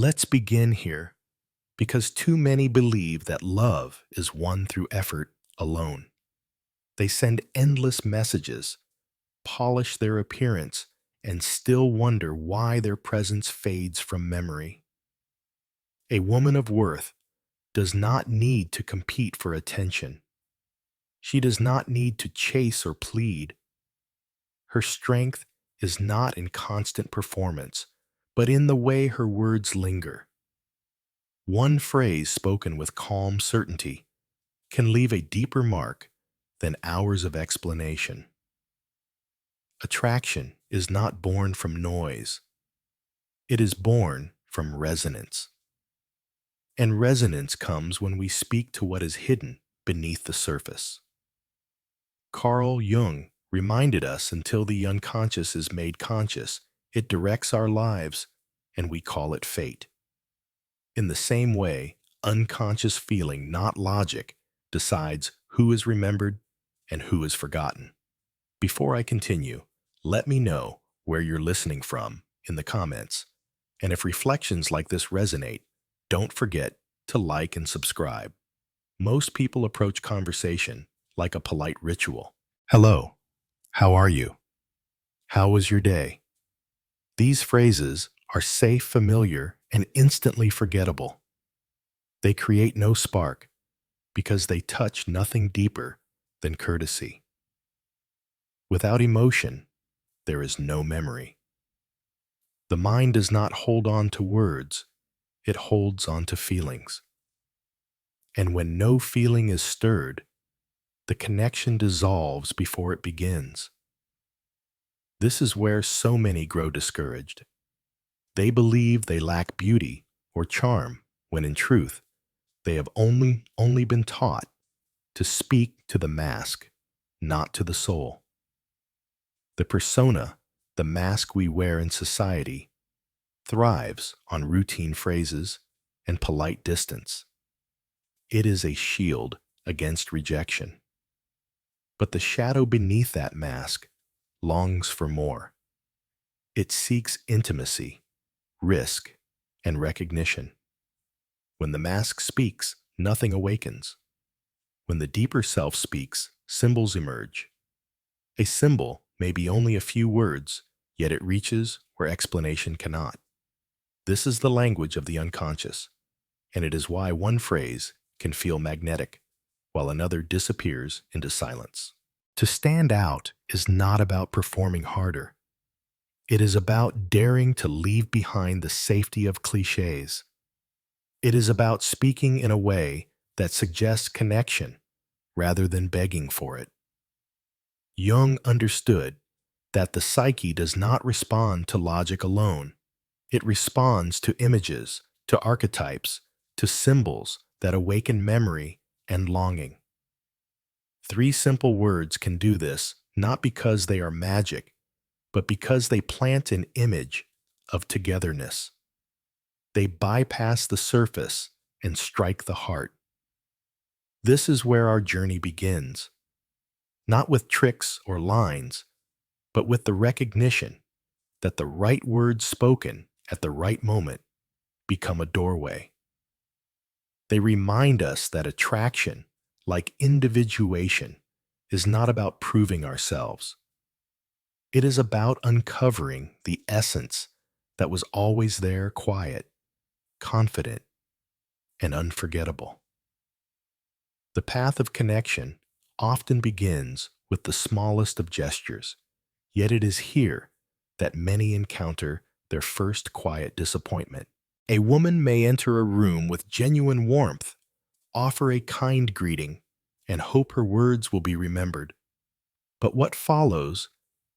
Let's begin here, because too many believe that love is won through effort alone. They send endless messages, polish their appearance, and still wonder why their presence fades from memory. A woman of worth does not need to compete for attention. She does not need to chase or plead. Her strength is not in constant performance, but in the way her words linger. One phrase spoken with calm certainty can leave a deeper mark than hours of explanation. Attraction is not born from noise. It is born from resonance. And resonance comes when we speak to what is hidden beneath the surface. Carl Jung reminded us until the unconscious is made conscious, it directs our lives, and we call it fate. In the same way, unconscious feeling, not logic, decides who is remembered and who is forgotten. Before I continue, let me know where you're listening from in the comments. And if reflections like this resonate, don't forget to like and subscribe. Most people approach conversation like a polite ritual. Hello, how are you? How was your day? These phrases are safe, familiar, and instantly forgettable. They create no spark because they touch nothing deeper than courtesy. Without emotion, there is no memory. The mind does not hold on to words, it holds on to feelings. And when no feeling is stirred, the connection dissolves before it begins. This is where so many grow discouraged. They believe they lack beauty or charm, when in truth, they have only been taught to speak to the mask, not to the soul. The persona, the mask we wear in society, thrives on routine phrases and polite distance. It is a shield against rejection. But the shadow beneath that mask longs for more. It seeks intimacy, risk, and recognition. When the mask speaks, nothing awakens. When the deeper self speaks, symbols emerge. A symbol may be only a few words, yet it reaches where explanation cannot. This is the language of the unconscious, and it is why one phrase can feel magnetic, while another disappears into silence. To stand out is not about performing harder. It is about daring to leave behind the safety of cliches. It is about speaking in a way that suggests connection rather than begging for it. Jung understood that the psyche does not respond to logic alone. It responds to images, to archetypes, to symbols that awaken memory and longing. 3 simple words can do this, not because they are magic, but because they plant an image of togetherness. They bypass the surface and strike the heart. This is where our journey begins, not with tricks or lines, but with the recognition that the right words spoken at the right moment become a doorway. They remind us that attraction, like individuation, is not about proving ourselves. It is about uncovering the essence that was always there, quiet, confident, and unforgettable. The path of connection often begins with the smallest of gestures, yet it is here that many encounter their first quiet disappointment. A woman may enter a room with genuine warmth, offer a kind greeting, and hope her words will be remembered. But what follows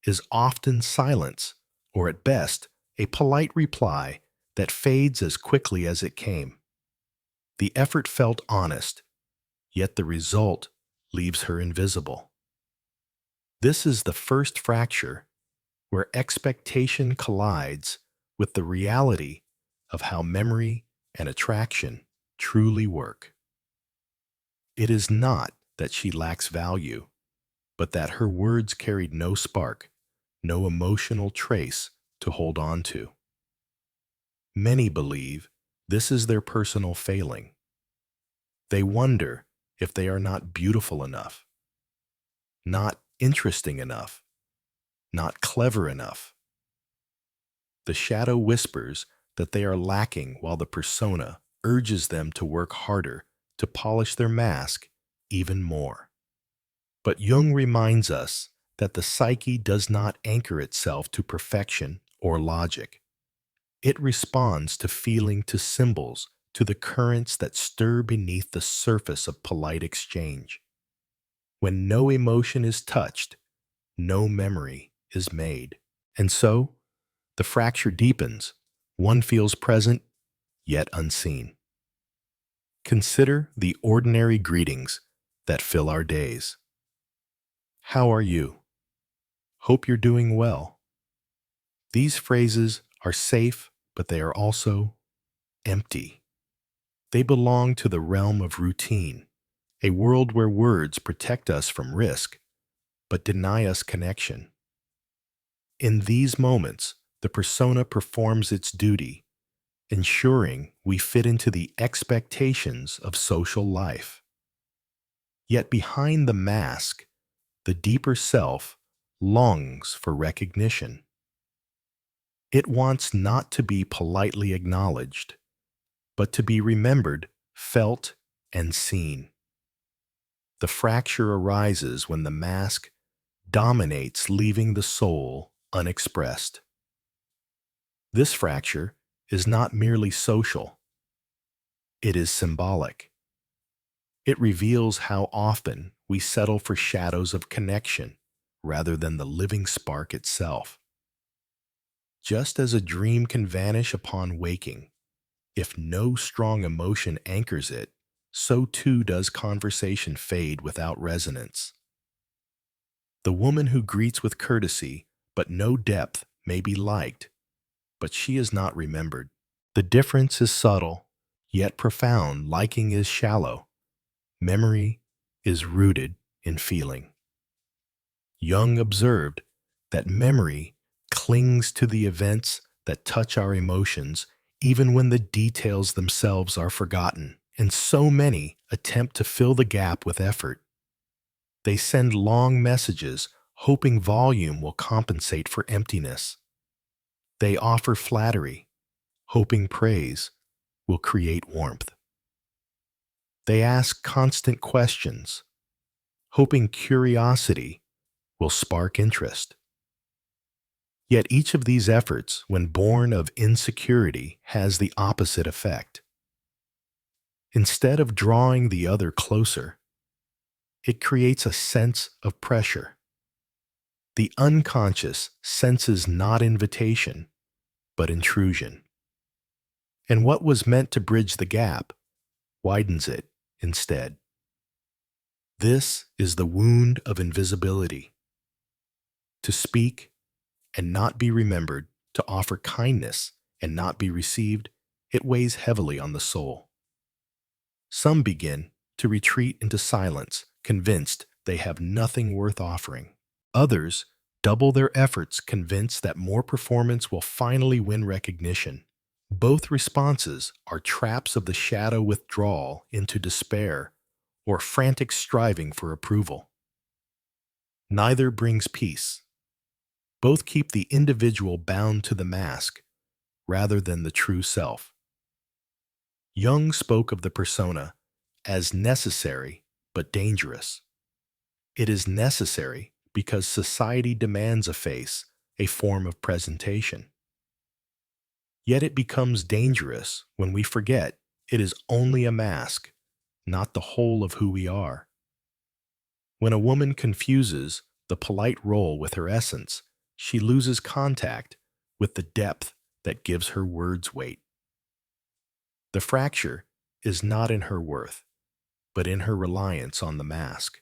is often silence, or at best, a polite reply that fades as quickly as it came. The effort felt honest, yet the result leaves her invisible. This is the first fracture where expectation collides with the reality of how memory and attraction truly work. It is not that she lacks value, but that her words carried no spark, no emotional trace to hold on to. Many believe This is their personal failing. They wonder if they are not beautiful enough, not interesting enough, not clever enough. The shadow whispers that they are lacking while the persona urges them to work harder to polish their mask even more. But Jung reminds us that the psyche does not anchor itself to perfection or logic. It responds to feeling, to symbols, to the currents that stir beneath the surface of polite exchange. When no emotion is touched, no memory is made. And so, the fracture deepens. One feels present, yet unseen. Consider the ordinary greetings that fill our days. How are you? Hope you're doing well. These phrases are safe, but they are also empty. They belong to the realm of routine, a world where words protect us from risk, but deny us connection. In these moments, the persona performs its duty, ensuring we fit into the expectations of social life. Yet behind the mask, the deeper self longs for recognition. It wants not to be politely acknowledged, but to be remembered, felt, and seen. The fracture arises when the mask dominates, leaving the soul unexpressed. This fracture is not merely social, it is symbolic. It reveals how often we settle for shadows of connection rather than the living spark itself. Just as a dream can vanish upon waking, if no strong emotion anchors it, so too does conversation fade without resonance. The woman who greets with courtesy but no depth may be liked, but she is not remembered. The difference is subtle, yet profound. Liking is shallow. Memory is rooted in feeling. Jung observed that memory clings to the events that touch our emotions even when the details themselves are forgotten, and so many attempt to fill the gap with effort. They send long messages, hoping volume will compensate for emptiness. They offer flattery, hoping praise will create warmth. They ask constant questions, hoping curiosity will spark interest. Yet each of these efforts, when born of insecurity, has the opposite effect. Instead of drawing the other closer, it creates a sense of pressure. The unconscious senses not invitation, but intrusion. And what was meant to bridge the gap widens it instead. This is the wound of invisibility. To speak and not be remembered, to offer kindness and not be received, it weighs heavily on the soul. Some begin to retreat into silence, convinced they have nothing worth offering. Others double their efforts, convinced that more performance will finally win recognition. Both responses are traps of the shadow withdrawal into despair or frantic striving for approval. Neither brings peace. Both keep the individual bound to the mask rather than the true self. Jung spoke of the persona as necessary but dangerous. It is necessary because society demands a face, a form of presentation. Yet it becomes dangerous when we forget it is only a mask, not the whole of who we are. When a woman confuses the polite role with her essence, she loses contact with the depth that gives her words weight. The fracture is not in her worth, but in her reliance on the mask.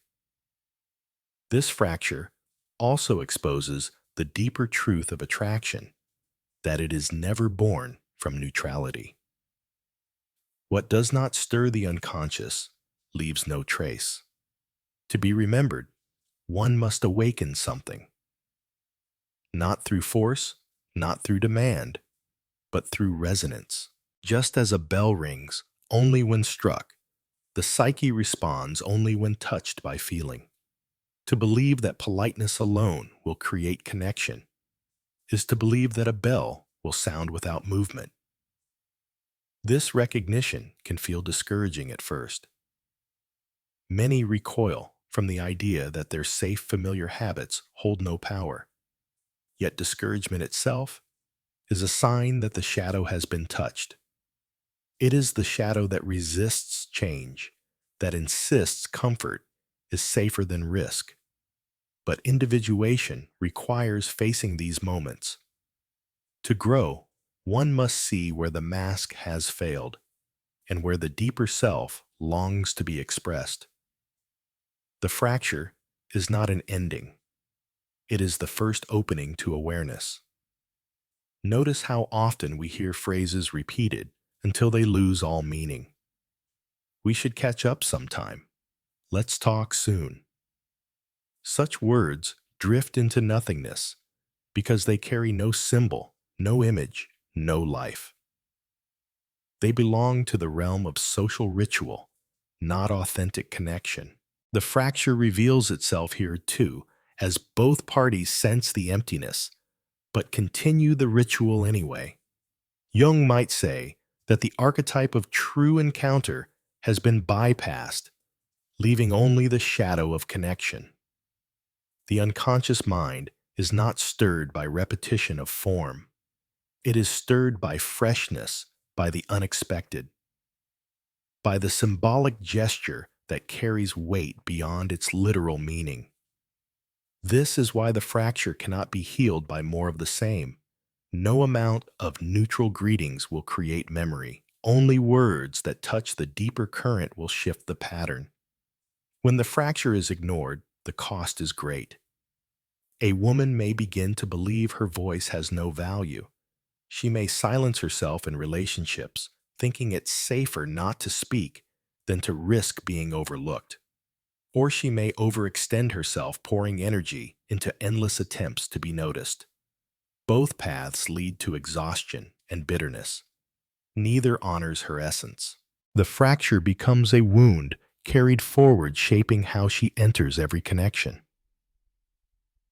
This fracture also exposes the deeper truth of attraction, that it is never born from neutrality. What does not stir the unconscious leaves no trace. To be remembered, one must awaken something. Not through force, not through demand, but through resonance. Just as a bell rings only when struck, the psyche responds only when touched by feeling. To believe that politeness alone will create connection is to believe that a bell will sound without movement. This recognition can feel discouraging at first. Many recoil from the idea that their safe, familiar habits hold no power. Yet discouragement itself is a sign that the shadow has been touched. It is the shadow that resists change, that insists comfort is safer than risk. But individuation requires facing these moments. To grow, one must see where the mask has failed and where the deeper self longs to be expressed. The fracture is not an ending. It is the first opening to awareness. Notice how often we hear phrases repeated until they lose all meaning. We should catch up sometime. Let's talk soon. Such words drift into nothingness because they carry no symbol, no image, no life. They belong to the realm of social ritual, not authentic connection. The fracture reveals itself here too, as both parties sense the emptiness, but continue the ritual anyway. Jung might say that the archetype of true encounter has been bypassed, leaving only the shadow of connection. The unconscious mind is not stirred by repetition of form. It is stirred by freshness, by the unexpected, by the symbolic gesture that carries weight beyond its literal meaning. This is why the fracture cannot be healed by more of the same. No amount of neutral greetings will create memory. Only words that touch the deeper current will shift the pattern. When the fracture is ignored, the cost is great. A woman may begin to believe her voice has no value. She may silence herself in relationships, thinking it's safer not to speak than to risk being overlooked. Or she may overextend herself, pouring energy into endless attempts to be noticed. Both paths lead to exhaustion and bitterness. Neither honors her essence. The fracture becomes a wound carried forward, shaping how she enters every connection.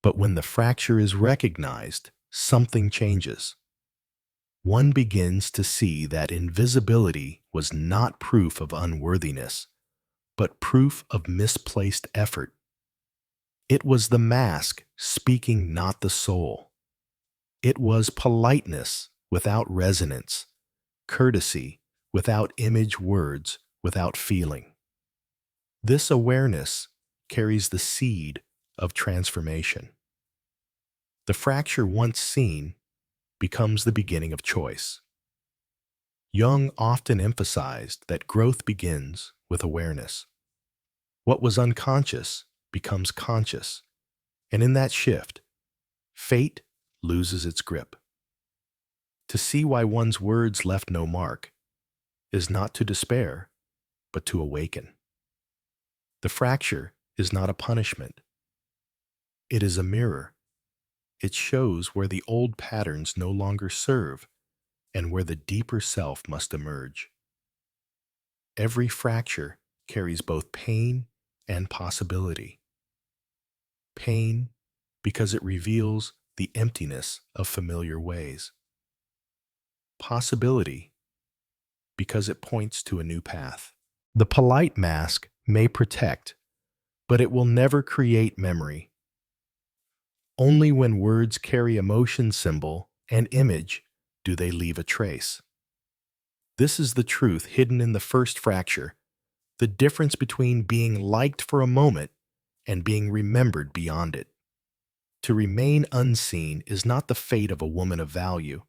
But when the fracture is recognized, something changes. One begins to see that invisibility was not proof of unworthiness, but proof of misplaced effort. It was the mask speaking, not the soul. It was politeness without resonance, courtesy without image, words without feeling. This awareness carries the seed of transformation. The fracture, once seen, becomes the beginning of choice. Jung often emphasized that growth begins with awareness. What was unconscious becomes conscious, and in that shift, fate loses its grip. To see why one's words left no mark is not to despair, but to awaken. The fracture is not a punishment. It is a mirror. It shows where the old patterns no longer serve and where the deeper self must emerge. Every fracture carries both pain and possibility. Pain because it reveals the emptiness of familiar ways. Possibility because it points to a new path. The polite mask may protect, but it will never create memory. Only when words carry emotion, symbol, and image do they leave a trace. This is the truth hidden in the first fracture, the difference between being liked for a moment and being remembered beyond it. To remain unseen is not the fate of a woman of value.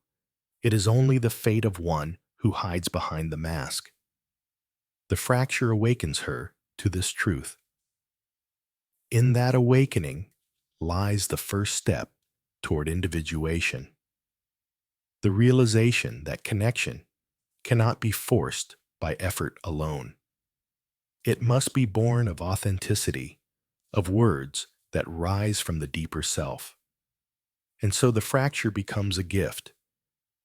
It is only the fate of one who hides behind the mask. The fracture awakens her to this truth. In that awakening lies the first step toward individuation. The realization that connection cannot be forced by effort alone. It must be born of authenticity, of words that rise from the deeper self. And so the fracture becomes a gift,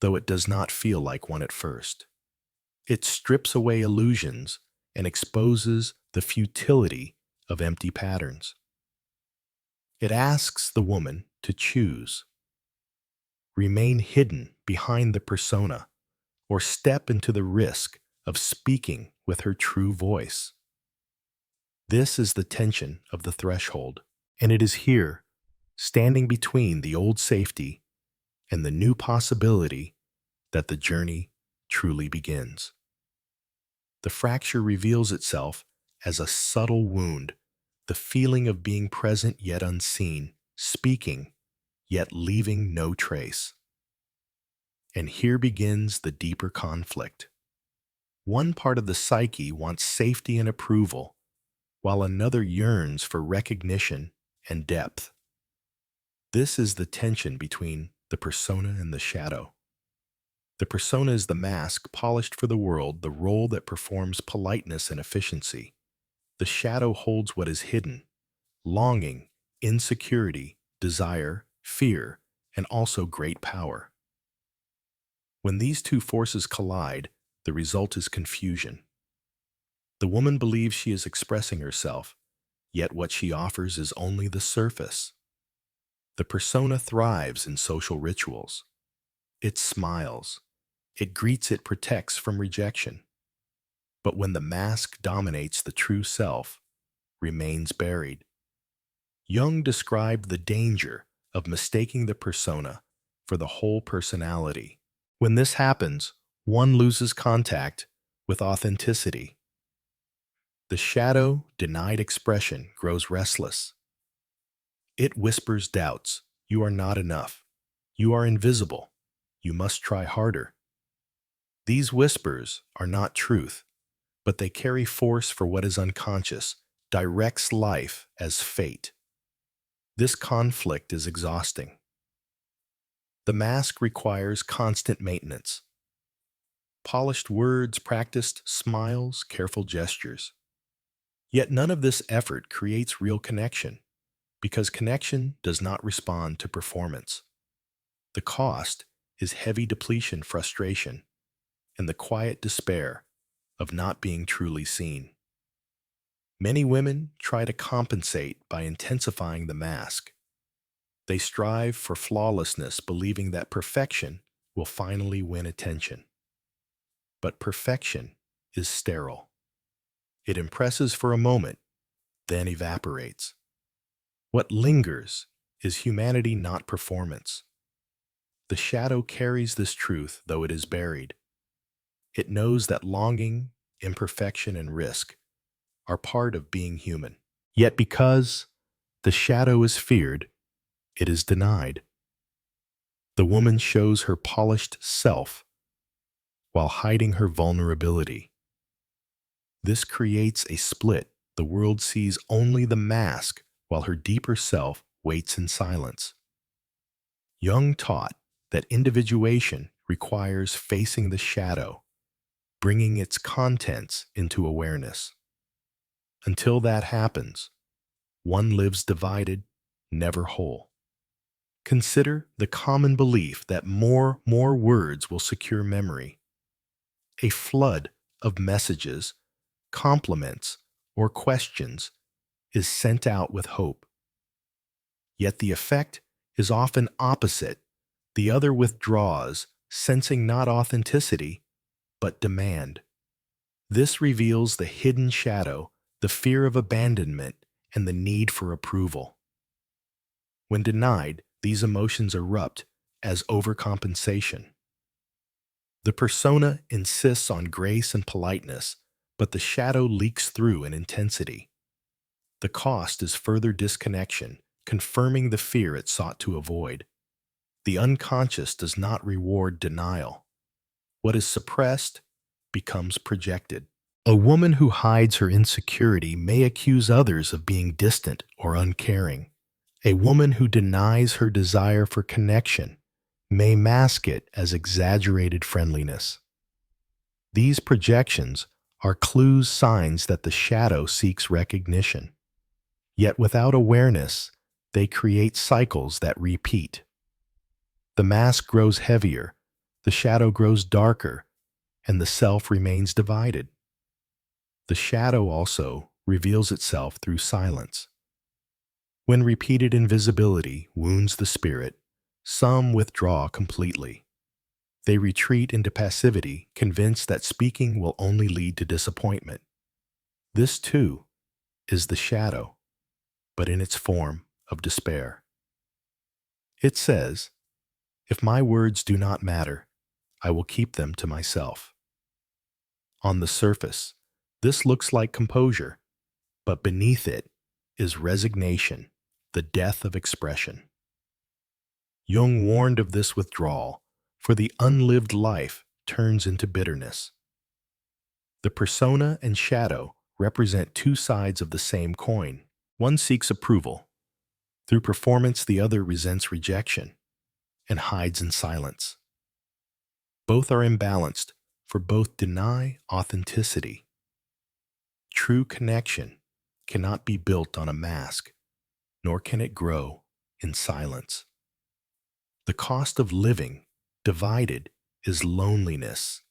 though it does not feel like one at first. It strips away illusions and exposes the futility of empty patterns. It asks the woman to choose, remain hidden behind the persona, or step into the risk of speaking with her true voice. This is the tension of the threshold, and it is here, standing between the old safety and the new possibility, that the journey truly begins. The fracture reveals itself as a subtle wound, the feeling of being present yet unseen, speaking yet leaving no trace. And here begins the deeper conflict. One part of the psyche wants safety and approval, while another yearns for recognition and depth. This is the tension between the persona and the shadow. The persona is the mask polished for the world, the role that performs politeness and efficiency. The shadow holds what is hidden: longing, insecurity, desire, fear, and also great power. When these two forces collide, the result is confusion. The woman believes she is expressing herself, yet what she offers is only the surface. The persona thrives in social rituals. It smiles. It greets, it protects from rejection. But when the mask dominates, the true self remains buried. Jung described the danger of mistaking the persona for the whole personality. When this happens, one loses contact with authenticity. The shadow, denied expression, grows restless. It whispers doubts. You are not enough. You are invisible. You must try harder. These whispers are not truth, but they carry force for what is unconscious, directs life as fate. This conflict is exhausting. The mask requires constant maintenance. Polished words, practiced smiles, careful gestures. Yet none of this effort creates real connection, because connection does not respond to performance. The cost is heavy depletion, frustration, and the quiet despair of not being truly seen. Many women try to compensate by intensifying the mask. They strive for flawlessness, believing that perfection will finally win attention. But perfection is sterile. It impresses for a moment, then evaporates. What lingers is humanity, not performance. The shadow carries this truth, though it is buried. It knows that longing, imperfection, and risk are part of being human. Yet because the shadow is feared, it is denied. The woman shows her polished self while hiding her vulnerability. This creates a split. The world sees only the mask, while her deeper self waits in silence. Jung taught that individuation requires facing the shadow, bringing its contents into awareness. Until that happens, one lives divided, never whole. Consider the common belief that more words will secure memory. A flood of messages, compliments, or questions is sent out with hope. Yet the effect is often opposite. The other withdraws, sensing not authenticity, but demand. This reveals the hidden shadow, the fear of abandonment, and the need for approval. When denied, these emotions erupt as overcompensation. The persona insists on grace and politeness, but the shadow leaks through in intensity. The cost is further disconnection, confirming the fear it sought to avoid. The unconscious does not reward denial. What is suppressed becomes projected. A woman who hides her insecurity may accuse others of being distant or uncaring. A woman who denies her desire for connection may mask it as exaggerated friendliness. These projections are clues, signs that the shadow seeks recognition. Yet without awareness, they create cycles that repeat. The mask grows heavier, the shadow grows darker, and the self remains divided. The shadow also reveals itself through silence. When repeated invisibility wounds the spirit, some withdraw completely. They retreat into passivity, convinced that speaking will only lead to disappointment. This, too, is the shadow, but in its form of despair. It says, "If my words do not matter, I will keep them to myself." On the surface, this looks like composure, but beneath it is resignation, the death of expression. Jung warned of this withdrawal, for the unlived life turns into bitterness. The persona and shadow represent two sides of the same coin. One seeks approval. Through performance, the other resents rejection and hides in silence. Both are imbalanced, for both deny authenticity. True connection cannot be built on a mask, nor can it grow in silence. The cost of living divided is loneliness,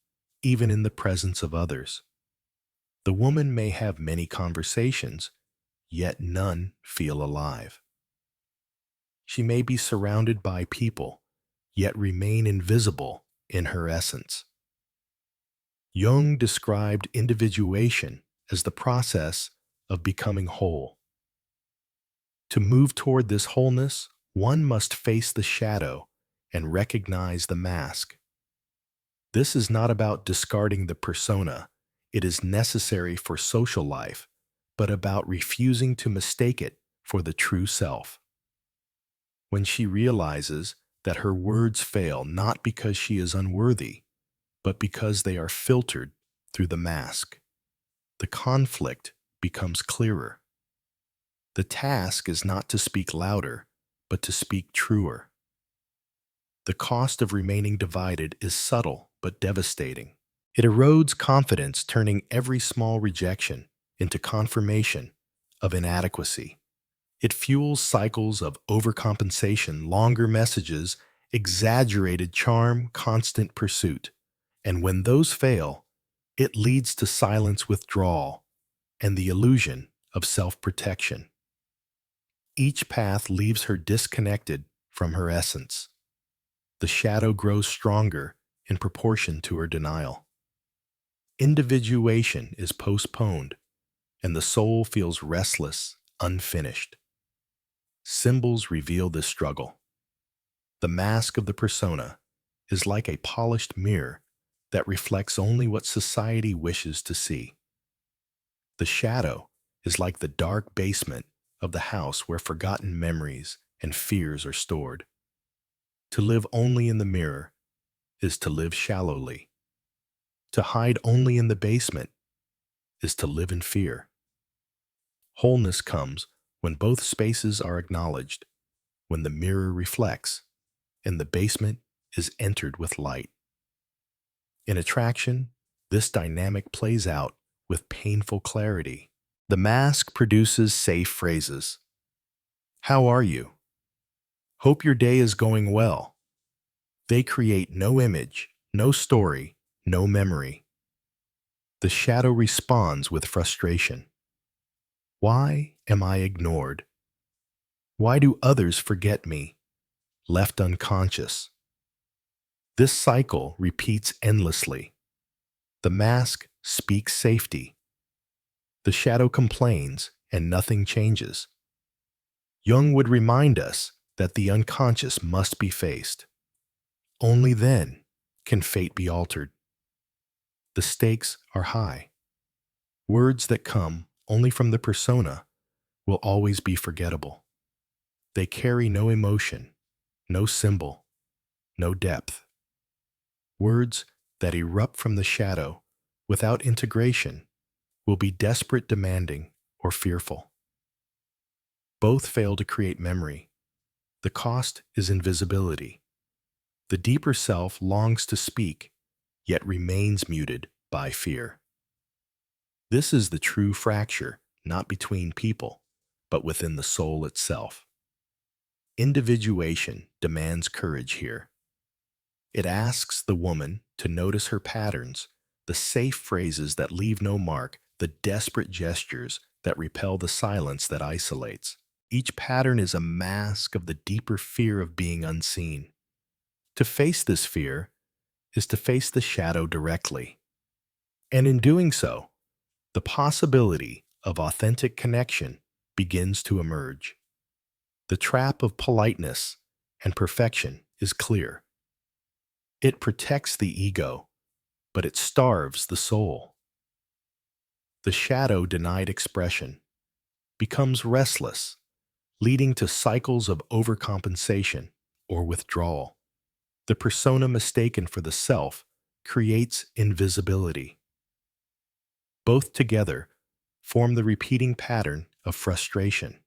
even in the presence of others. The woman may have many conversations, yet none feel alive. She may be surrounded by people, yet remain invisible in her essence. Jung described individuation as the process of becoming whole. To move toward this wholeness, one must face the shadow and recognize the mask. This is not about discarding the persona, it is necessary for social life, but about refusing to mistake it for the true self. When she realizes that her words fail not because she is unworthy, but because they are filtered through the mask, the conflict becomes clearer. The task is not to speak louder, but to speak truer. The cost of remaining divided is subtle but devastating. It erodes confidence, turning every small rejection into confirmation of inadequacy. It fuels cycles of overcompensation, longer messages, exaggerated charm, constant pursuit. And when those fail, it leads to silence withdrawal and the illusion of self-protection. Each path leaves her disconnected from her essence. The shadow grows stronger in proportion to her denial. Individuation is postponed, and the soul feels restless, unfinished. Symbols reveal this struggle. The mask of the persona is like a polished mirror that reflects only what society wishes to see. The shadow is like the dark basement of the house where forgotten memories and fears are stored. To live only in the mirror is to live shallowly. To hide only in the basement is to live in fear. Wholeness comes when both spaces are acknowledged, when the mirror reflects, and the basement is entered with light. In attraction, this dynamic plays out with painful clarity. The mask produces safe phrases. "How are you?" "Hope your day is going well." They create no image, no story, no memory. The shadow responds with frustration. "Why am I ignored? Why do others forget me, left unconscious?" This cycle repeats endlessly. The mask speaks safety. The shadow complains, and nothing changes. Jung would remind us that the unconscious must be faced. Only then can fate be altered. The stakes are high. Words that come only from the persona will always be forgettable. They carry no emotion, no symbol, no depth. Words that erupt from the shadow without integration will be desperate, demanding, or fearful. Both fail to create memory. The cost is invisibility. The deeper self longs to speak, yet remains muted by fear. This is the true fracture, not between people, but within the soul itself. Individuation demands courage here. It asks the woman to notice her patterns, the safe phrases that leave no mark, the desperate gestures that repel the silence that isolates. Each pattern is a mask of the deeper fear of being unseen. To face this fear is to face the shadow directly. And in doing so, the possibility of authentic connection begins to emerge. The trap of politeness and perfection is clear. It protects the ego, but it starves the soul. The shadow denied expression becomes restless, leading to cycles of overcompensation or withdrawal. The persona mistaken for the self creates invisibility. Both together form the repeating pattern of frustration.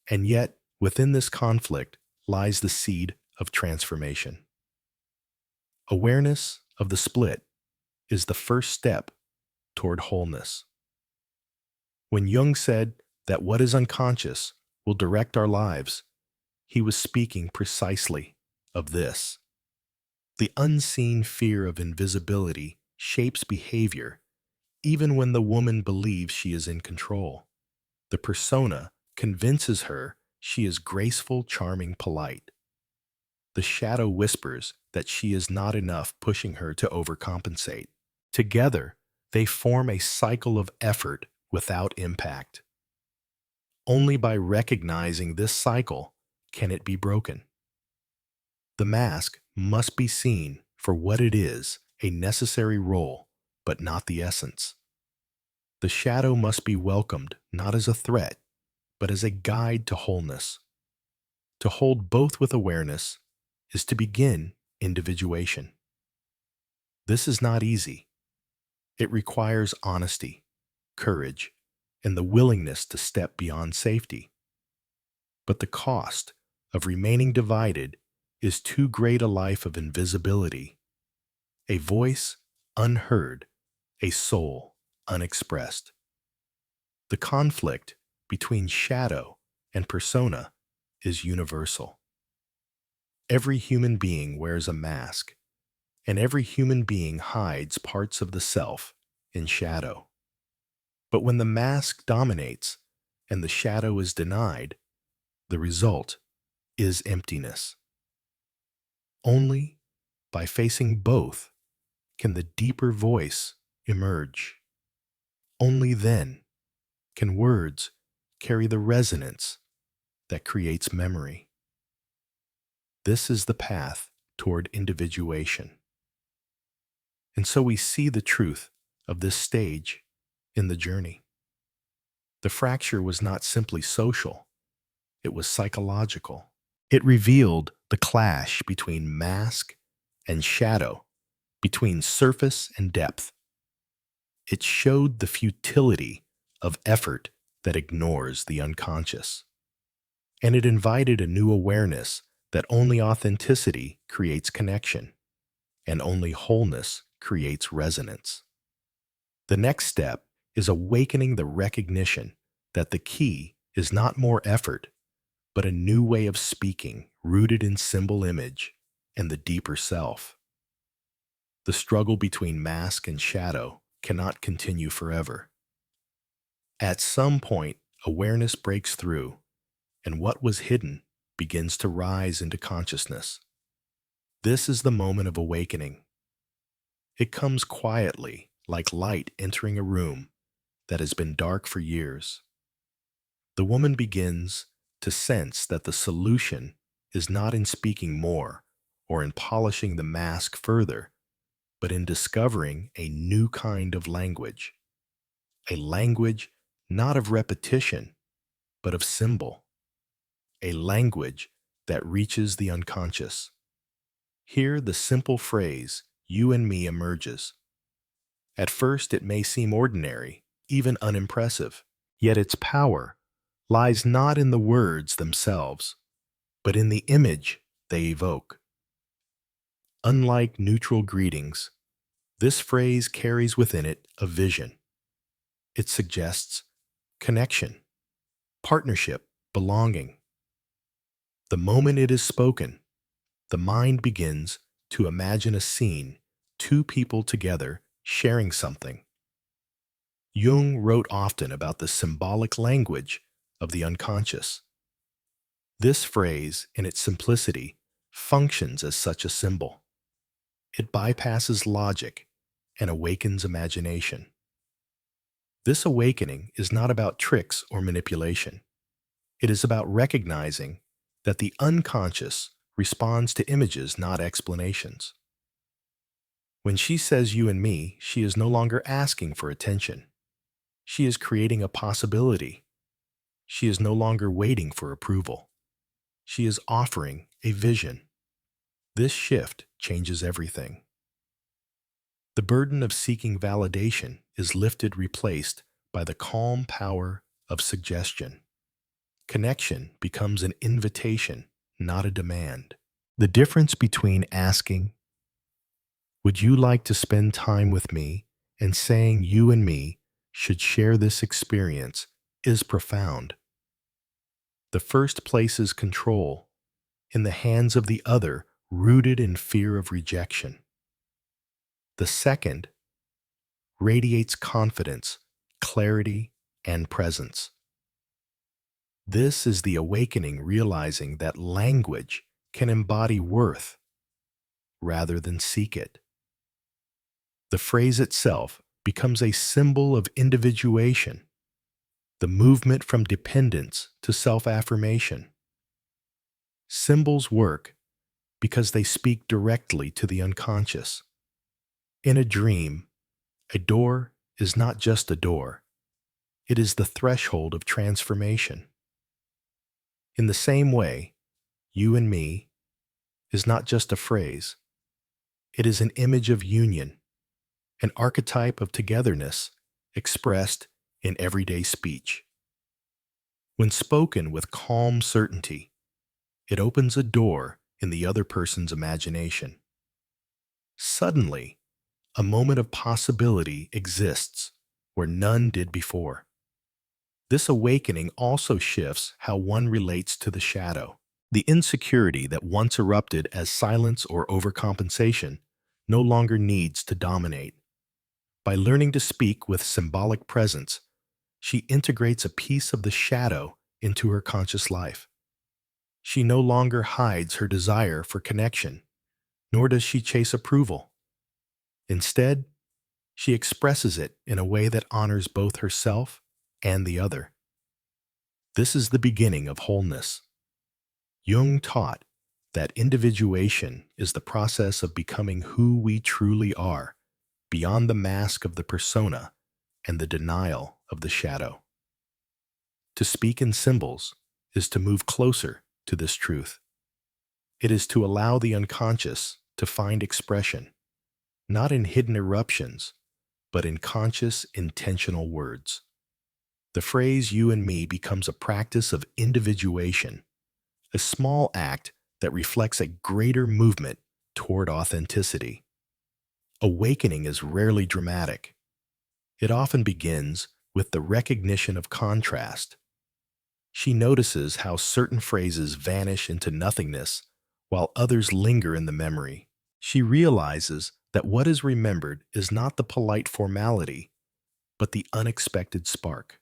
And yet, within this conflict lies the seed of transformation. Awareness of the split is the first step toward wholeness. When Jung said that what is unconscious will direct our lives, he was speaking precisely of this. The unseen fear of invisibility shapes behavior even when the woman believes she is in control. The persona convinces her she is graceful, charming, polite. The shadow whispers that she is not enough, pushing her to overcompensate. Together, they form a cycle of effort without impact. Only by recognizing this cycle can it be broken. The mask must be seen for what it is, a necessary role, but not the essence. The shadow must be welcomed not as a threat, but as a guide to wholeness. To hold both with awareness is to begin individuation. This is not easy. It requires honesty, courage, and the willingness to step beyond safety. But the cost of remaining divided is too great. A life of invisibility, a voice unheard, a soul unexpressed. The conflict between shadow and persona is universal. Every human being wears a mask, and every human being hides parts of the self in shadow. But when the mask dominates and the shadow is denied, the result is emptiness. Only by facing both can the deeper voice emerge. Only then can words carry the resonance that creates memory. This is the path toward individuation. And so we see the truth of this stage in the journey. The fracture was not simply social, it was psychological. It revealed the clash between mask and shadow, between surface and depth. It showed the futility of effort that ignores the unconscious. And it invited a new awareness that only authenticity creates connection, and only wholeness creates resonance. The next step is awakening the recognition that the key is not more effort, but a new way of speaking rooted in symbol image and the deeper self. The struggle between mask and shadow cannot continue forever. At some point, awareness breaks through, and what was hidden begins to rise into consciousness. This is the moment of awakening. It comes quietly, like light entering a room that has been dark for years. The woman begins to sense that the solution is not in speaking more or in polishing the mask further, but in discovering a new kind of language. A language not of repetition, but of symbol. A language that reaches the unconscious. Here, the simple phrase, "you and me," emerges. At first, it may seem ordinary, even unimpressive, yet its power lies not in the words themselves, but in the image they evoke. Unlike neutral greetings, this phrase carries within it a vision. It suggests connection, partnership, belonging. The moment it is spoken, the mind begins to imagine a scene, two people together sharing something. Jung wrote often about the symbolic language of the unconscious. This phrase, in its simplicity, functions as such a symbol. It bypasses logic and awakens imagination. This awakening is not about tricks or manipulation. It is about recognizing that the unconscious responds to images, not explanations. When she says you and me, she is no longer asking for attention. She is creating a possibility. She is no longer waiting for approval. She is offering a vision. This shift changes everything. The burden of seeking validation is lifted, replaced by the calm power of suggestion. Connection becomes an invitation, not a demand. The difference between asking, "Would you like to spend time with me?" and saying you and me should share this experience is profound. The first places control in the hands of the other, rooted in fear of rejection. The second radiates confidence, clarity, and presence. This is the awakening, realizing that language can embody worth rather than seek it. The phrase itself becomes a symbol of individuation, the movement from dependence to self-affirmation. Symbols work because they speak directly to the unconscious. In a dream, a door is not just a door. It is the threshold of transformation. In the same way, you and me is not just a phrase. It is an image of union, an archetype of togetherness expressed in everyday speech. When spoken with calm certainty, it opens a door in the other person's imagination. Suddenly, a moment of possibility exists where none did before. This awakening also shifts how one relates to the shadow. The insecurity that once erupted as silence or overcompensation no longer needs to dominate. By learning to speak with symbolic presence, she integrates a piece of the shadow into her conscious life. She no longer hides her desire for connection, nor does she chase approval. Instead, she expresses it in a way that honors both herself and the other. This is the beginning of wholeness. Jung taught that individuation is the process of becoming who we truly are, beyond the mask of the persona and the denial of the shadow. To speak in symbols is to move closer to this truth. It is to allow the unconscious to find expression, not in hidden eruptions, but in conscious, intentional words. The phrase you and me becomes a practice of individuation, a small act that reflects a greater movement toward authenticity. Awakening is rarely dramatic. It often begins with the recognition of contrast. She notices how certain phrases vanish into nothingness while others linger in the memory. She realizes that what is remembered is not the polite formality, but the unexpected spark.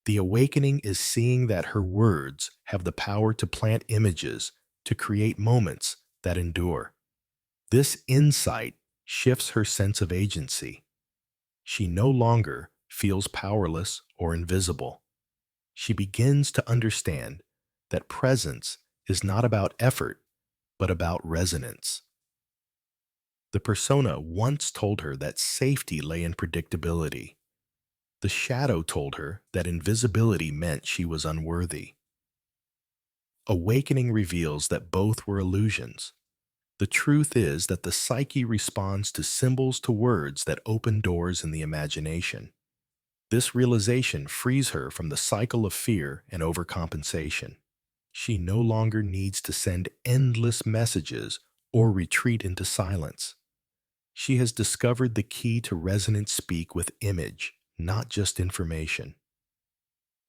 The awakening is seeing that her words have the power to plant images, to create moments that endure. This insight shifts her sense of agency. She no longer feels powerless or invisible. She begins to understand that presence is not about effort, but about resonance. The persona once told her that safety lay in predictability. The shadow told her that invisibility meant she was unworthy. Awakening reveals that both were illusions. The truth is that the psyche responds to symbols, to words that open doors in the imagination. This realization frees her from the cycle of fear and overcompensation. She no longer needs to send endless messages or retreat into silence. She has discovered the key to resonant speak with image, not just information.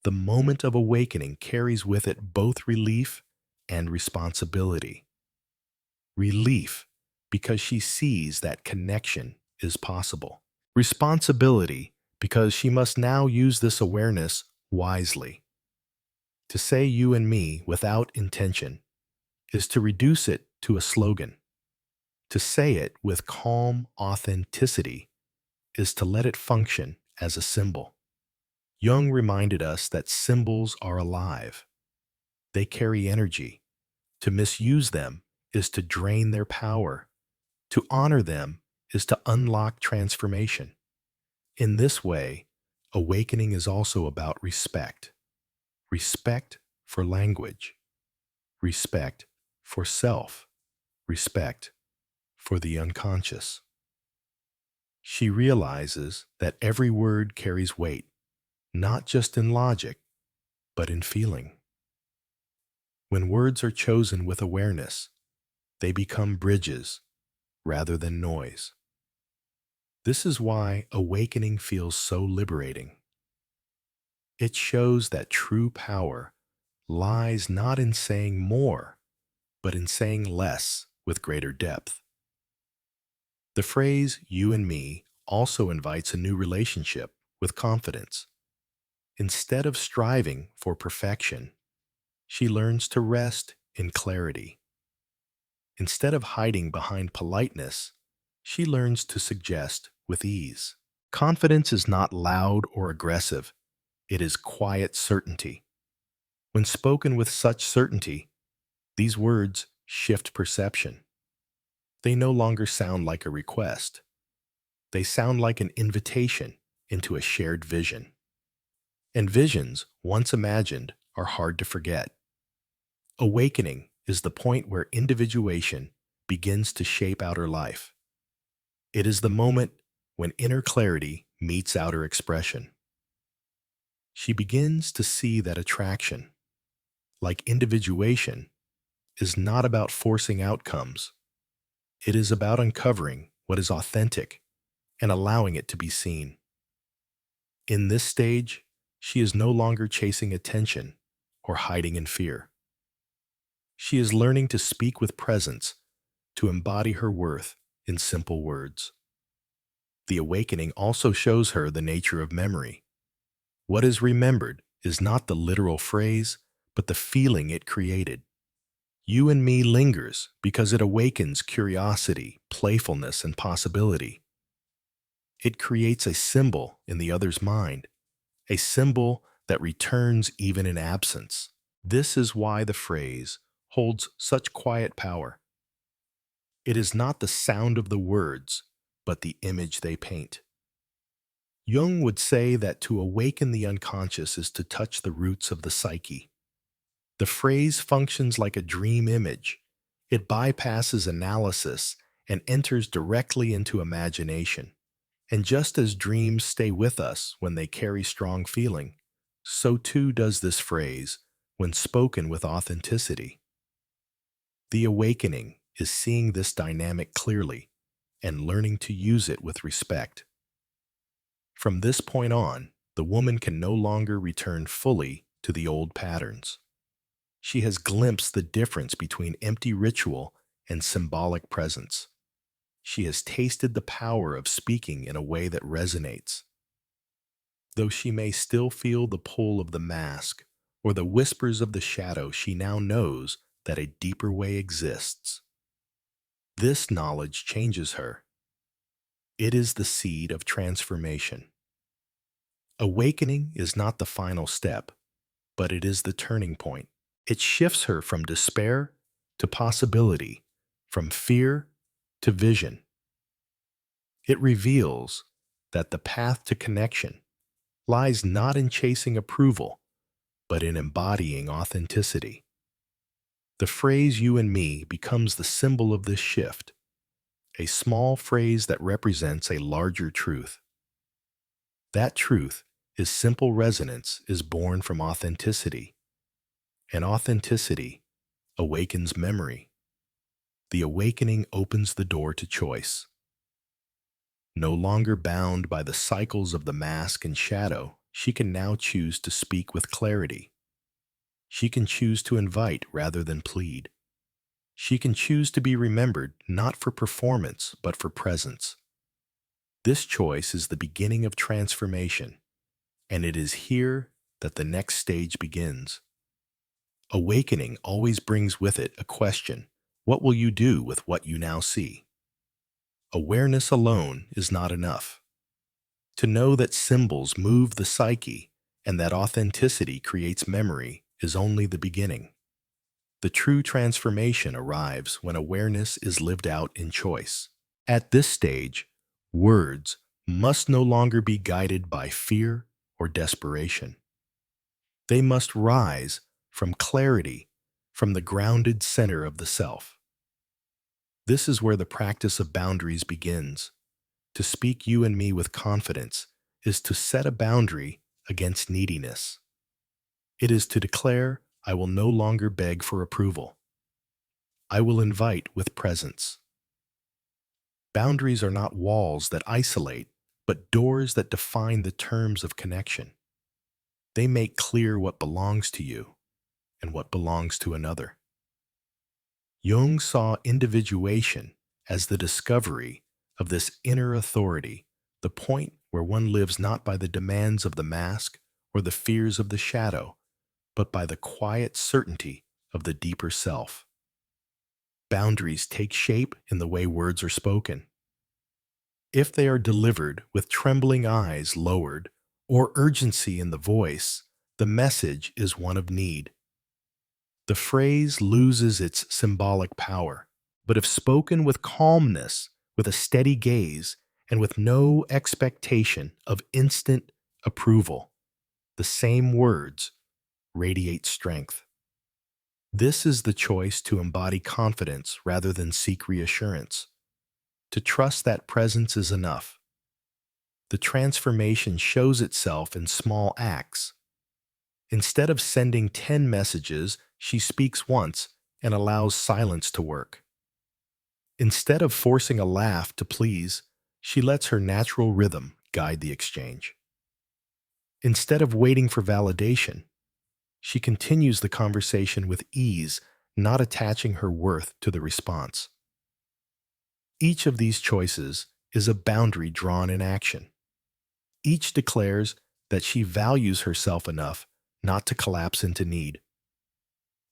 The moment of awakening carries with it both relief and responsibility. Relief, because she sees that connection is possible. Responsibility, because she must now use this awareness wisely. To say you and me without intention is to reduce it to a slogan. To say it with calm authenticity is to let it function as a symbol. Jung reminded us that symbols are alive. They carry energy. To misuse them is to drain their power. To honor them is to unlock transformation. In this way, awakening is also about respect. Respect for language. Respect for self. Respect for the unconscious. She realizes that every word carries weight, not just in logic, but in feeling. When words are chosen with awareness, they become bridges rather than noise. This is why awakening feels so liberating. It shows that true power lies not in saying more, but in saying less with greater depth. The phrase you and me also invites a new relationship with confidence. Instead of striving for perfection, she learns to rest in clarity. Instead of hiding behind politeness, she learns to suggest with ease. Confidence is not loud or aggressive. It is quiet certainty. When spoken with such certainty, these words shift perception. They no longer sound like a request. They sound like an invitation into a shared vision. And visions, once imagined, are hard to forget. Awakening is the point where individuation begins to shape outer life. It is the moment when inner clarity meets outer expression. She begins to see that attraction, like individuation, is not about forcing outcomes. It is about uncovering what is authentic and allowing it to be seen. In this stage, she is no longer chasing attention or hiding in fear. She is learning to speak with presence, to embody her worth in simple words. The awakening also shows her the nature of memory. What is remembered is not the literal phrase, but the feeling it created. You and me lingers because it awakens curiosity, playfulness, and possibility. It creates a symbol in the other's mind, a symbol that returns even in absence. This is why the phrase holds such quiet power. It is not the sound of the words, but the image they paint. Jung would say that to awaken the unconscious is to touch the roots of the psyche. The phrase functions like a dream image. It bypasses analysis and enters directly into imagination. And just as dreams stay with us when they carry strong feeling, so too does this phrase when spoken with authenticity. The awakening is seeing this dynamic clearly and learning to use it with respect. From this point on, the woman can no longer return fully to the old patterns. She has glimpsed the difference between empty ritual and symbolic presence. She has tasted the power of speaking in a way that resonates. Though she may still feel the pull of the mask or the whispers of the shadow, she now knows that a deeper way exists. This knowledge changes her. It is the seed of transformation. Awakening is not the final step, but it is the turning point. It shifts her from despair to possibility, from fear to vision. It reveals that the path to connection lies not in chasing approval, but in embodying authenticity. The phrase you and me becomes the symbol of this shift, a small phrase that represents a larger truth. That truth is simple resonance is born from authenticity, and authenticity awakens memory. The awakening opens the door to choice. No longer bound by the cycles of the mask and shadow, she can now choose to speak with clarity. She can choose to invite rather than plead. She can choose to be remembered not for performance, but for presence. This choice is the beginning of transformation, and it is here that the next stage begins. Awakening always brings with it a question: what will you do with what you now see? Awareness alone is not enough. To know that symbols move the psyche and that authenticity creates memory is only the beginning. The true transformation arrives when awareness is lived out in choice. At this stage, words must no longer be guided by fear or desperation. They must rise from clarity, from the grounded center of the self. This is where the practice of boundaries begins. To speak you and me with confidence is to set a boundary against neediness. It is to declare, I will no longer beg for approval. I will invite with presence. Boundaries are not walls that isolate, but doors that define the terms of connection. They make clear what belongs to you and what belongs to another. Jung saw individuation as the discovery of this inner authority, the point where one lives not by the demands of the mask or the fears of the shadow, but by the quiet certainty of the deeper self. Boundaries take shape in the way words are spoken. If they are delivered with trembling eyes lowered or urgency in the voice, the message is one of need. The phrase loses its symbolic power, but if spoken with calmness, with a steady gaze, and with no expectation of instant approval, the same words radiate strength. This is the choice to embody confidence rather than seek reassurance, to trust that presence is enough. The transformation shows itself in small acts. Instead of sending 10 messages, she speaks once and allows silence to work. Instead of forcing a laugh to please, she lets her natural rhythm guide the exchange. Instead of waiting for validation, she continues the conversation with ease, not attaching her worth to the response. Each of these choices is a boundary drawn in action. Each declares that she values herself enough not to collapse into need.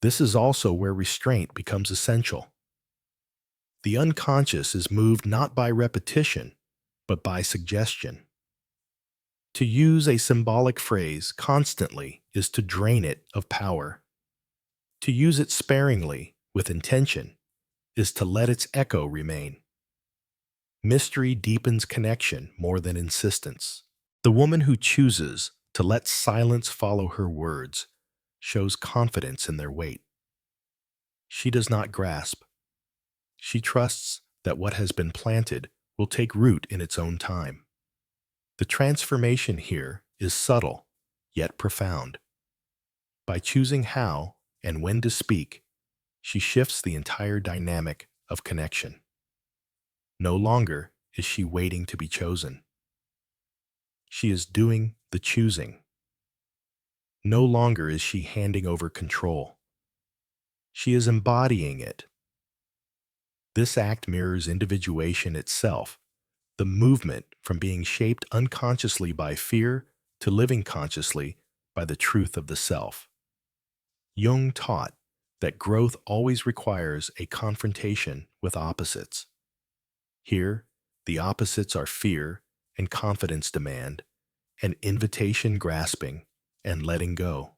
This is also where restraint becomes essential. The unconscious is moved not by repetition, but by suggestion. To use a symbolic phrase constantly is to drain it of power. To use it sparingly, with intention, is to let its echo remain. Mystery deepens connection more than insistence. The woman who chooses to let silence follow her words shows confidence in their weight. She does not grasp. She trusts that what has been planted will take root in its own time. The transformation here is subtle, yet profound. By choosing how and when to speak, she shifts the entire dynamic of connection. No longer is she waiting to be chosen. She is doing the choosing. No longer is she handing over control. She is embodying it. This act mirrors individuation itself, the movement from being shaped unconsciously by fear to living consciously by the truth of the self. Jung taught that growth always requires a confrontation with opposites. Here, the opposites are fear and confidence demand, and invitation grasping and letting go.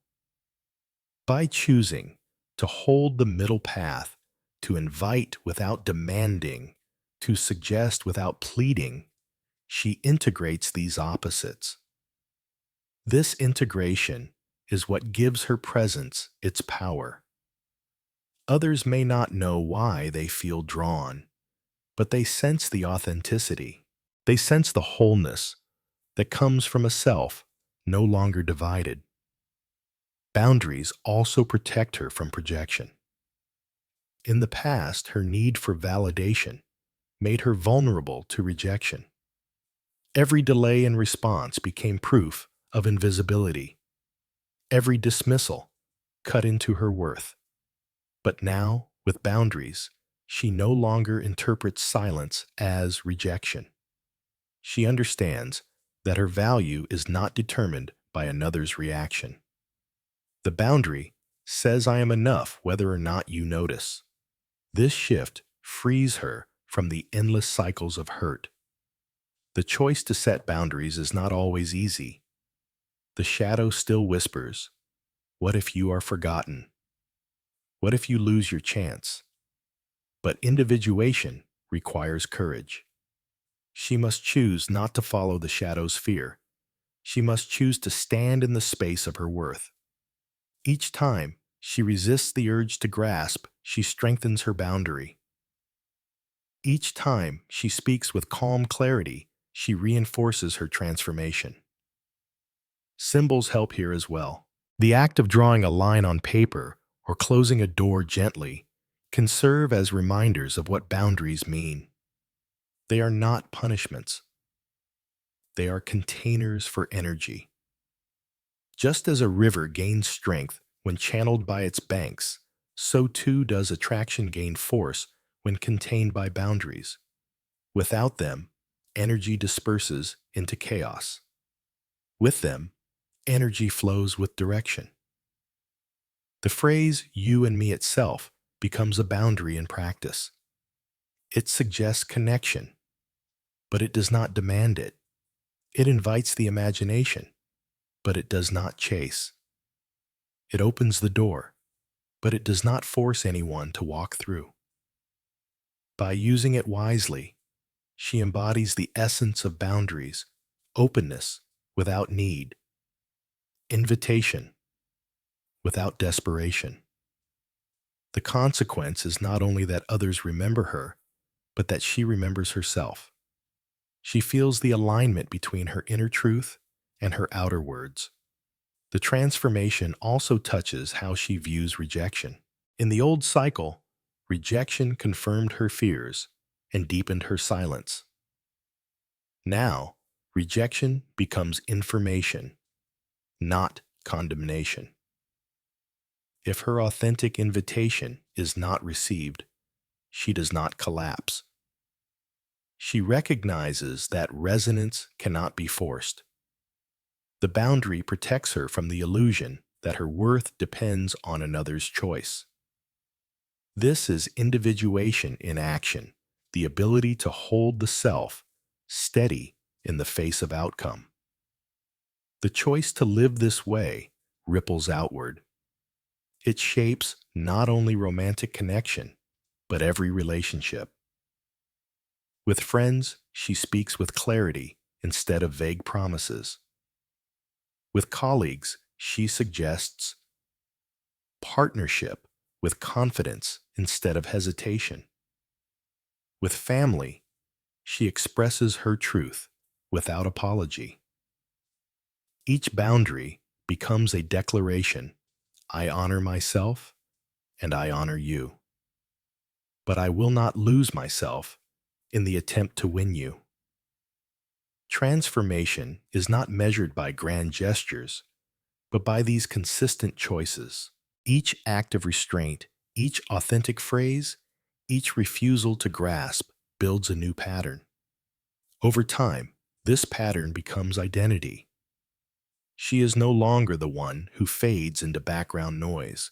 By choosing to hold the middle path, to invite without demanding, to suggest without pleading, she integrates these opposites. This integration is what gives her presence its power. Others may not know why they feel drawn, but they sense the authenticity. They sense the wholeness that comes from a self no longer divided. Boundaries also protect her from projection. In the past, her need for validation made her vulnerable to rejection. Every delay in response became proof of invisibility. Every dismissal cut into her worth. But now, with boundaries, she no longer interprets silence as rejection. She understands that her value is not determined by another's reaction. The boundary says I am enough whether or not you notice. This shift frees her from the endless cycles of hurt. The choice to set boundaries is not always easy. The shadow still whispers, "What if you are forgotten? What if you lose your chance?" But individuation requires courage. She must choose not to follow the shadow's fear. She must choose to stand in the space of her worth. Each time she resists the urge to grasp, she strengthens her boundary. Each time she speaks with calm clarity, she reinforces her transformation. Symbols help here as well. The act of drawing a line on paper or closing a door gently can serve as reminders of what boundaries mean. They are not punishments. They are containers for energy. Just as a river gains strength when channeled by its banks, so too does attraction gain force when contained by boundaries. Without them, energy disperses into chaos. With them, energy flows with direction. The phrase "you and me" itself becomes a boundary in practice. It suggests connection, but it does not demand it. It invites the imagination, but it does not chase. It opens the door, but it does not force anyone to walk through. By using it wisely, she embodies the essence of boundaries: openness without need, invitation without desperation. The consequence is not only that others remember her, but that she remembers herself. She feels the alignment between her inner truth and her outer words. The transformation also touches how she views rejection. In the old cycle, rejection confirmed her fears and deepened her silence. Now, rejection becomes information, not condemnation. If her authentic invitation is not received, she does not collapse. She recognizes that resonance cannot be forced. The boundary protects her from the illusion that her worth depends on another's choice. This is individuation in action, the ability to hold the self steady in the face of outcome. The choice to live this way ripples outward. It shapes not only romantic connection, but every relationship. With friends, she speaks with clarity instead of vague promises. With colleagues, she suggests partnership with confidence instead of hesitation. With family, she expresses her truth without apology. Each boundary becomes a declaration: I honor myself and I honor you. But I will not lose myself in the attempt to win you. Transformation is not measured by grand gestures, but by these consistent choices. Each act of restraint, each authentic phrase, each refusal to grasp builds a new pattern. Over time, this pattern becomes identity. She is no longer the one who fades into background noise.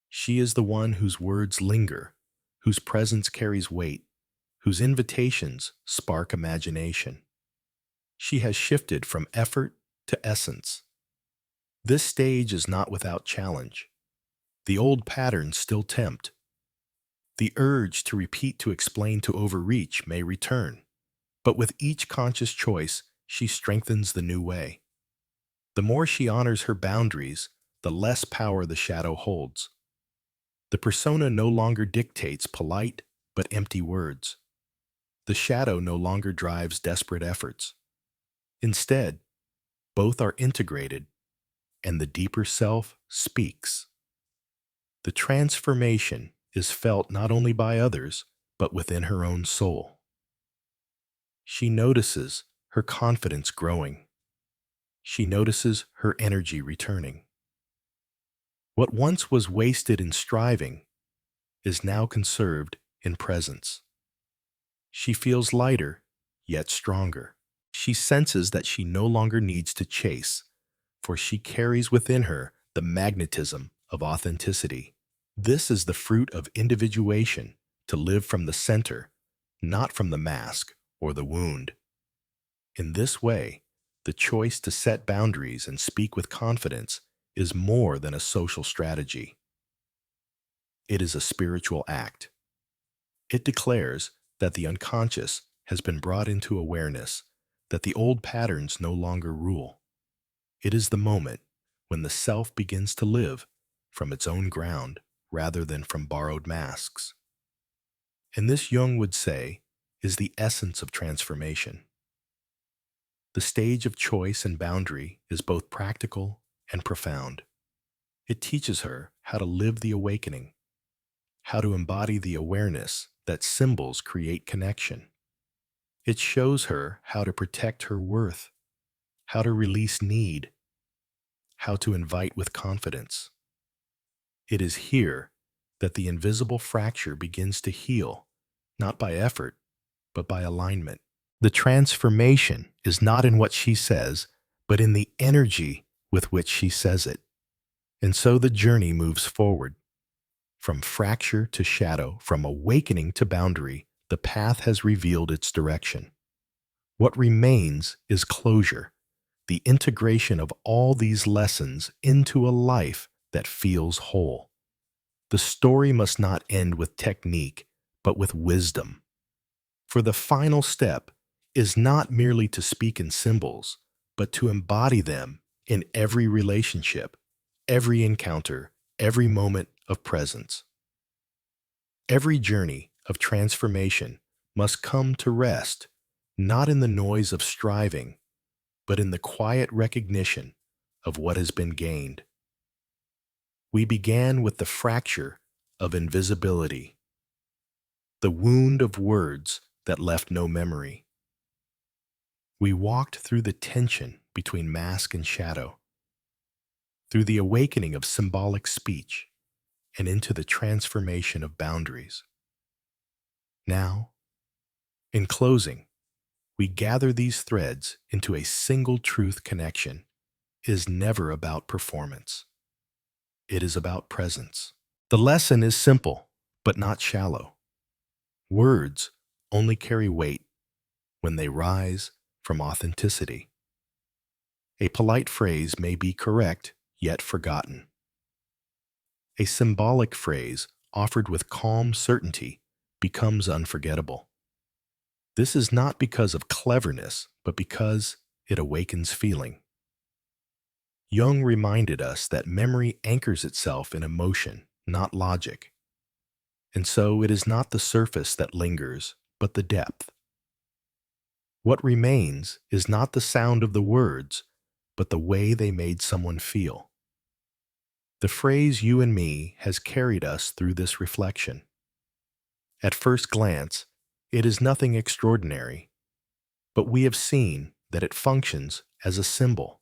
She is the one whose words linger, whose presence carries weight, whose invitations spark imagination. She has shifted from effort to essence. This stage is not without challenge. The old patterns still tempt. The urge to repeat, to explain, to overreach may return. But with each conscious choice, she strengthens the new way. The more she honors her boundaries, the less power the shadow holds. The persona no longer dictates polite but empty words. The shadow no longer drives desperate efforts. Instead, both are integrated, and the deeper self speaks. The transformation is felt not only by others, but within her own soul. She notices her confidence growing. She notices her energy returning. What once was wasted in striving is now conserved in presence. She feels lighter, yet stronger. She senses that she no longer needs to chase, for she carries within her the magnetism of authenticity. This is the fruit of individuation, to live from the center, not from the mask or the wound. In this way, the choice to set boundaries and speak with confidence is more than a social strategy. It is a spiritual act. It declares that the unconscious has been brought into awareness, that the old patterns no longer rule. It is the moment when the self begins to live from its own ground rather than from borrowed masks. And this, Jung would say, is the essence of transformation. The stage of choice and boundary is both practical and profound. It teaches her how to live the awakening, how to embody the awareness that symbols create connection. It shows her how to protect her worth, how to release need, how to invite with confidence. It is here that the invisible fracture begins to heal, not by effort, but by alignment. The transformation is not in what she says, but in the energy with which she says it. And so the journey moves forward. From fracture to shadow, from awakening to boundary, the path has revealed its direction. What remains is closure, the integration of all these lessons into a life that feels whole. The story must not end with technique, but with wisdom. For the final step is not merely to speak in symbols, but to embody them in every relationship, every encounter, every moment of presence. Every journey of transformation must come to rest, not in the noise of striving, but in the quiet recognition of what has been gained. We began with the fracture of invisibility, the wound of words that left no memory. We walked through the tension between mask and shadow, through the awakening of symbolic speech, and into the transformation of boundaries. Now, in closing, we gather these threads into a single truth. Connection is never about performance. It is about presence. The lesson is simple, but not shallow. Words only carry weight when they rise from authenticity. A polite phrase may be correct, yet forgotten. A symbolic phrase offered with calm certainty becomes unforgettable. This is not because of cleverness, but because it awakens feeling. Jung reminded us that memory anchors itself in emotion, not logic. And so it is not the surface that lingers, but the depth. What remains is not the sound of the words, but the way they made someone feel. The phrase "you and me" has carried us through this reflection. At first glance, it is nothing extraordinary, but we have seen that it functions as a symbol,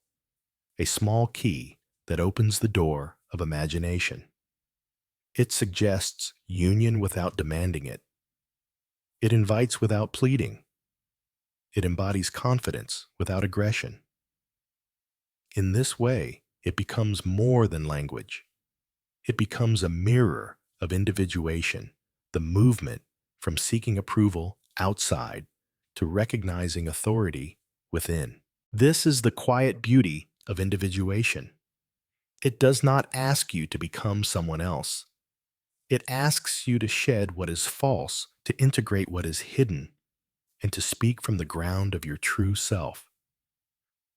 a small key that opens the door of imagination. It suggests union without demanding it. It invites without pleading. It embodies confidence without aggression. In this way, it becomes more than language. It becomes a mirror of individuation, the movement from seeking approval outside to recognizing authority within. This is the quiet beauty of individuation. It does not ask you to become someone else. It asks you to shed what is false, to integrate what is hidden, and to speak from the ground of your true self.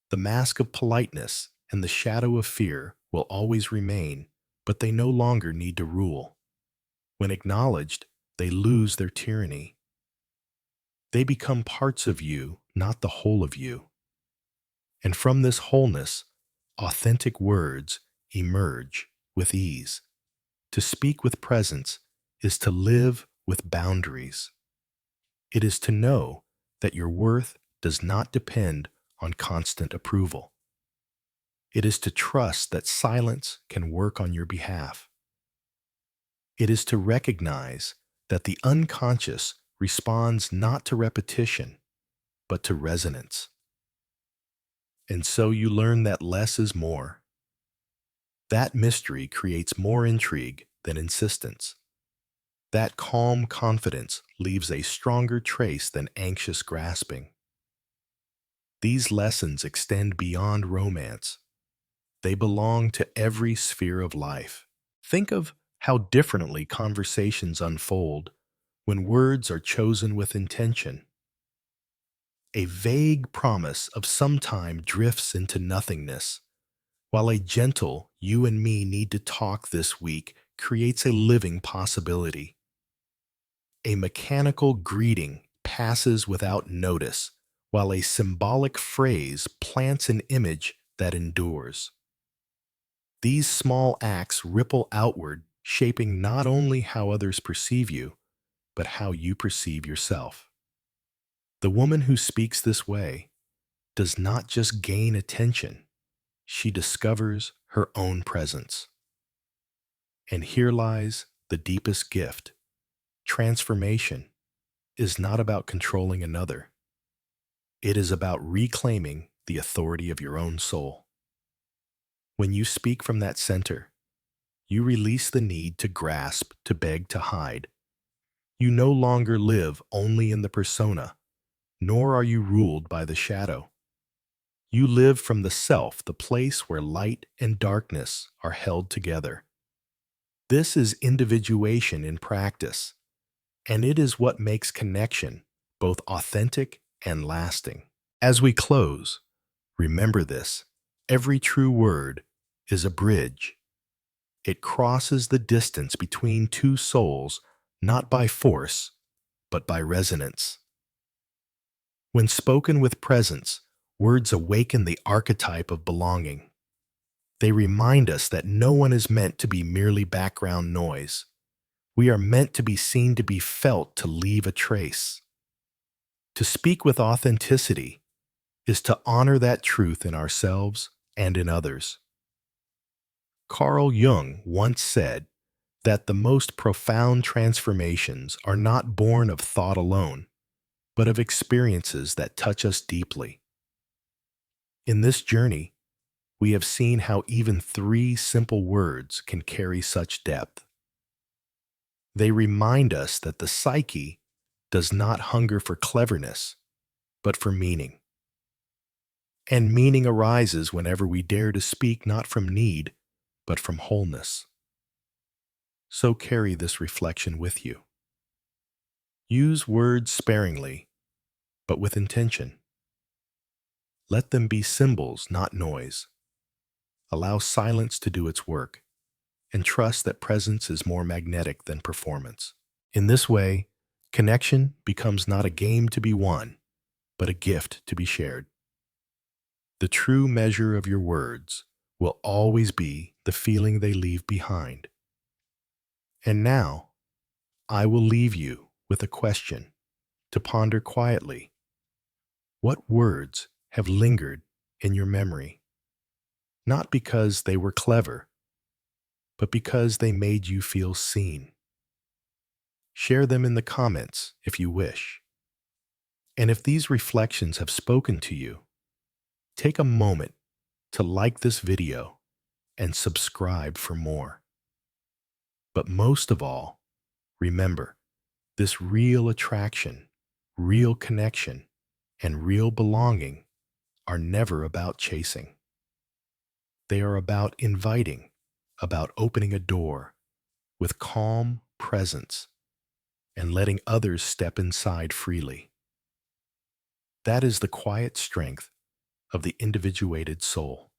The mask of politeness and the shadow of fear will always remain, but they no longer need to rule. When acknowledged, they lose their tyranny. They become parts of you, not the whole of you. And from this wholeness, authentic words emerge with ease. To speak with presence is to live with boundaries. It is to know that your worth does not depend on constant approval. It is to trust that silence can work on your behalf. It is to recognize that the unconscious responds not to repetition, but to resonance. And so you learn that less is more. That mystery creates more intrigue than insistence. That calm confidence leaves a stronger trace than anxious grasping. These lessons extend beyond romance. They belong to every sphere of life. Think of how differently conversations unfold when words are chosen with intention. A vague promise of some time drifts into nothingness, while a gentle "you and me need to talk this week" creates a living possibility. A mechanical greeting passes without notice, while a symbolic phrase plants an image that endures. These small acts ripple outward, shaping not only how others perceive you, but how you perceive yourself. The woman who speaks this way does not just gain attention, she discovers her own presence. And here lies the deepest gift. Transformation is not about controlling another. It is about reclaiming the authority of your own soul. When you speak from that center, you release the need to grasp, to beg, to hide. You no longer live only in the persona, nor are you ruled by the shadow. You live from the self, the place where light and darkness are held together. This is individuation in practice, and it is what makes connection both authentic and lasting. As we close, remember this: every true word is a bridge. It crosses the distance between two souls, not by force, but by resonance. When spoken with presence, words awaken the archetype of belonging. They remind us that no one is meant to be merely background noise. We are meant to be seen, to be felt, to leave a trace. To speak with authenticity is to honor that truth in ourselves and in others. Carl Jung once said that the most profound transformations are not born of thought alone, but of experiences that touch us deeply. In this journey, we have seen how even 3 simple words can carry such depth. They remind us that the psyche does not hunger for cleverness, but for meaning. And meaning arises whenever we dare to speak not from need, but from wholeness. So carry this reflection with you. Use words sparingly, but with intention. Let them be symbols, not noise. Allow silence to do its work, and trust that presence is more magnetic than performance. In this way, connection becomes not a game to be won, but a gift to be shared. The true measure of your words will always be the feeling they leave behind. And now, I will leave you with a question to ponder quietly. What words have lingered in your memory? Not because they were clever, but because they made you feel seen. Share them in the comments if you wish. And if these reflections have spoken to you, take a moment to like this video and subscribe for more. But most of all, remember, this real attraction, real connection, and real belonging are never about chasing. They are about inviting, about opening a door with calm presence and letting others step inside freely. That is the quiet strength of the individuated soul.